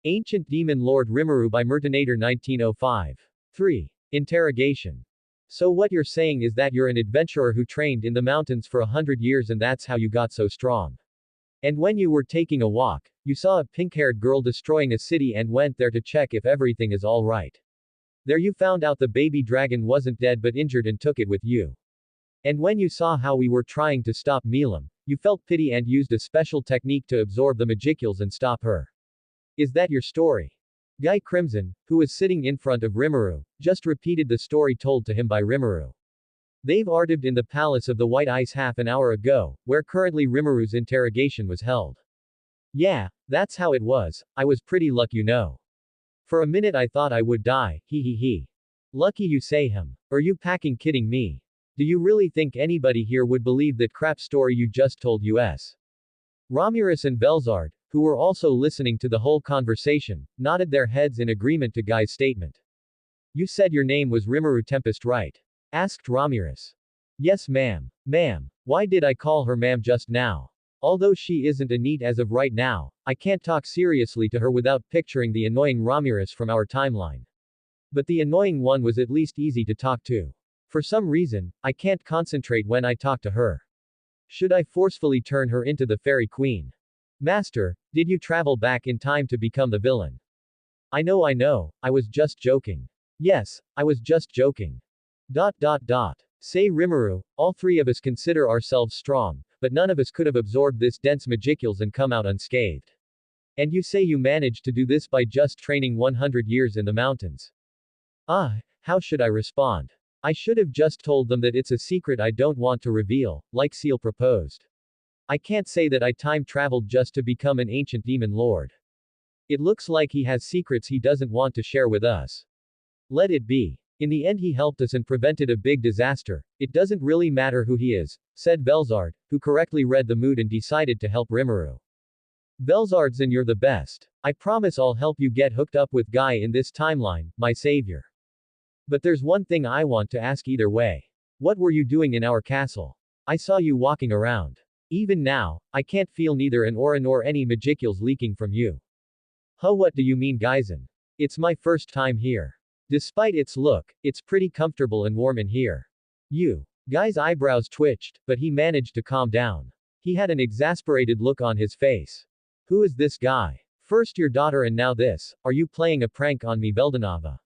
Ancient Demon Lord Rimuru by Mertinator1905. 3. Interrogation. So what you're saying is that you're an adventurer who trained in the mountains for 100 years and that's how you got so strong. And when you were taking a walk, you saw a pink-haired girl destroying a city and went there to check if everything is all right. There you found out the baby dragon wasn't dead but injured and took it with you. And when you saw how we were trying to stop Milam, you felt pity and used a special technique to absorb the Magicals and stop her. Is that your story? Guy Crimson, who was sitting in front of Rimuru, just repeated the story told to him by Rimuru. They've arrived in the Palace of the White Ice half an hour ago, where currently Rimuru's interrogation was held. Yeah, that's how it was, I was pretty lucky you know. For a minute I thought I would die, he. Lucky you say him. Are you packing kidding me? Do you really think anybody here would believe that crap story you just told us? Romulus and Velzard, who were also listening to the whole conversation, nodded their heads in agreement to Guy's statement. You said your name was Rimuru Tempest, right? Asked Romulus. Yes ma'am. Ma'am. Why did I call her ma'am just now? Although she isn't a NEET as of right now, I can't talk seriously to her without picturing the annoying Romulus from our timeline. But the annoying one was at least easy to talk to. For some reason, I can't concentrate when I talk to her. Should I forcefully turn her into the fairy queen? Master, did you travel back in time to become the villain? I know, I was just joking. Yes, I was just joking. Say Rimuru, all three of us consider ourselves strong, but none of us could have absorbed this dense Magicals and come out unscathed. And you say you managed to do this by just training 100 years in the mountains. How should I respond? I should have just told them that it's a secret I don't want to reveal, like Seal proposed. I can't say that I time traveled just to become an ancient demon lord. It looks like he has secrets he doesn't want to share with us. Let it be. In the end he helped us and prevented a big disaster, it doesn't really matter who he is, said Velzard, who correctly read the mood and decided to help Rimuru. Velzardson, you're the best. I promise I'll help you get hooked up with Guy in this timeline, my savior. But there's one thing I want to ask either way. What were you doing in our castle? I saw you walking around. Even now, I can't feel neither an aura nor any Magicals leaking from you. What do you mean Guyson? It's my first time here. Despite its look, it's pretty comfortable and warm in here. Guy's eyebrows twitched, but he managed to calm down. He had an exasperated look on his face. Who is this guy? First your daughter and now this, are you playing a prank on me Veldanava?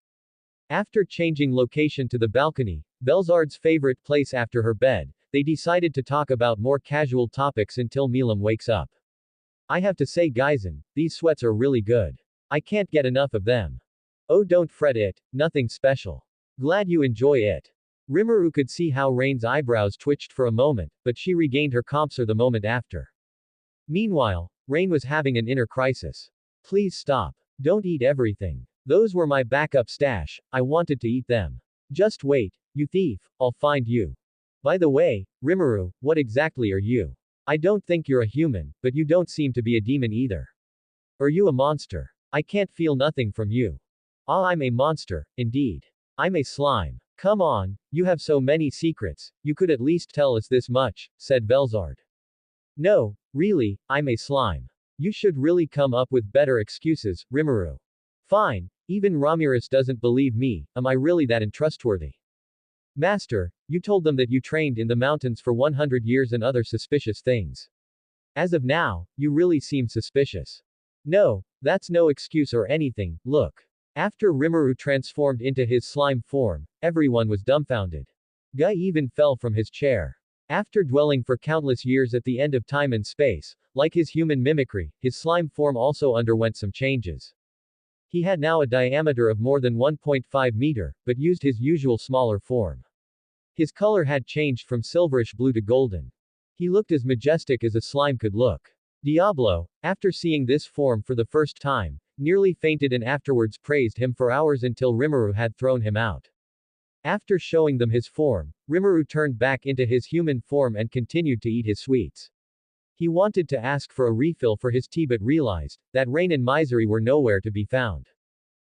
After changing location to the balcony, Velzard's favorite place after her bed, they decided to talk about more casual topics until Milam wakes up. I have to say Guyson, these sweats are really good. I can't get enough of them. Oh don't fret it, nothing special. Glad you enjoy it. Rimuru could see how Rain's eyebrows twitched for a moment, but she regained her composure the moment after. Meanwhile, Rain was having an inner crisis. Please stop. Don't eat everything. Those were my backup stash, I wanted to eat them. Just wait, you thief, I'll find you. By the way, Rimuru, what exactly are you? I don't think you're a human, but you don't seem to be a demon either. Are you a monster? I can't feel nothing from you. I'm a monster, indeed. I'm a slime. Come on, you have so many secrets, you could at least tell us this much, said Velzard. No, really, I'm a slime. You should really come up with better excuses, Rimuru. Fine, even Romulus doesn't believe me, am I really that untrustworthy? Master, you told them that you trained in the mountains for 100 years and other suspicious things. As of now, you really seem suspicious. No, that's no excuse or anything, look. After Rimuru transformed into his slime form, everyone was dumbfounded. Guy even fell from his chair. After dwelling for countless years at the end of time and space, like his human mimicry, his slime form also underwent some changes. He had now a diameter of more than 1.5 meter, but used his usual smaller form. His color had changed from silverish blue to golden. He looked as majestic as a slime could look. Diablo, after seeing this form for the first time, nearly fainted and afterwards praised him for hours until Rimuru had thrown him out. After showing them his form, Rimuru turned back into his human form and continued to eat his sweets. He wanted to ask for a refill for his tea but realized that Rain and Misery were nowhere to be found.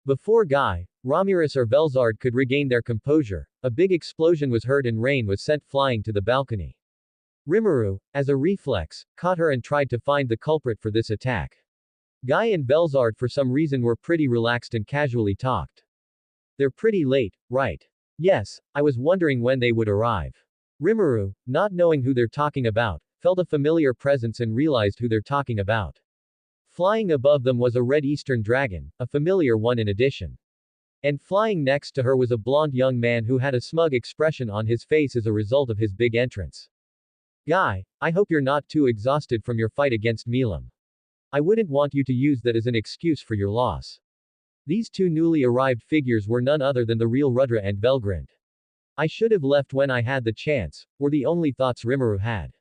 Before Guy, Romulus or Velzard could regain their composure, a big explosion was heard and Rain was sent flying to the balcony. Rimuru, as a reflex, caught her and tried to find the culprit for this attack. Guy and Belzard for some reason were pretty relaxed and casually talked. They're pretty late, right? Yes, I was wondering when they would arrive. Rimuru, not knowing who they're talking about, felt a familiar presence and realized who they're talking about. Flying above them was a red eastern dragon, a familiar one in addition. And flying next to her was a blond young man who had a smug expression on his face as a result of his big entrance. Guy, I hope you're not too exhausted from your fight against Milam. I wouldn't want you to use that as an excuse for your loss. These two newly arrived figures were none other than the real Rudra and Belgrand. I should have left when I had the chance, were the only thoughts Rimuru had.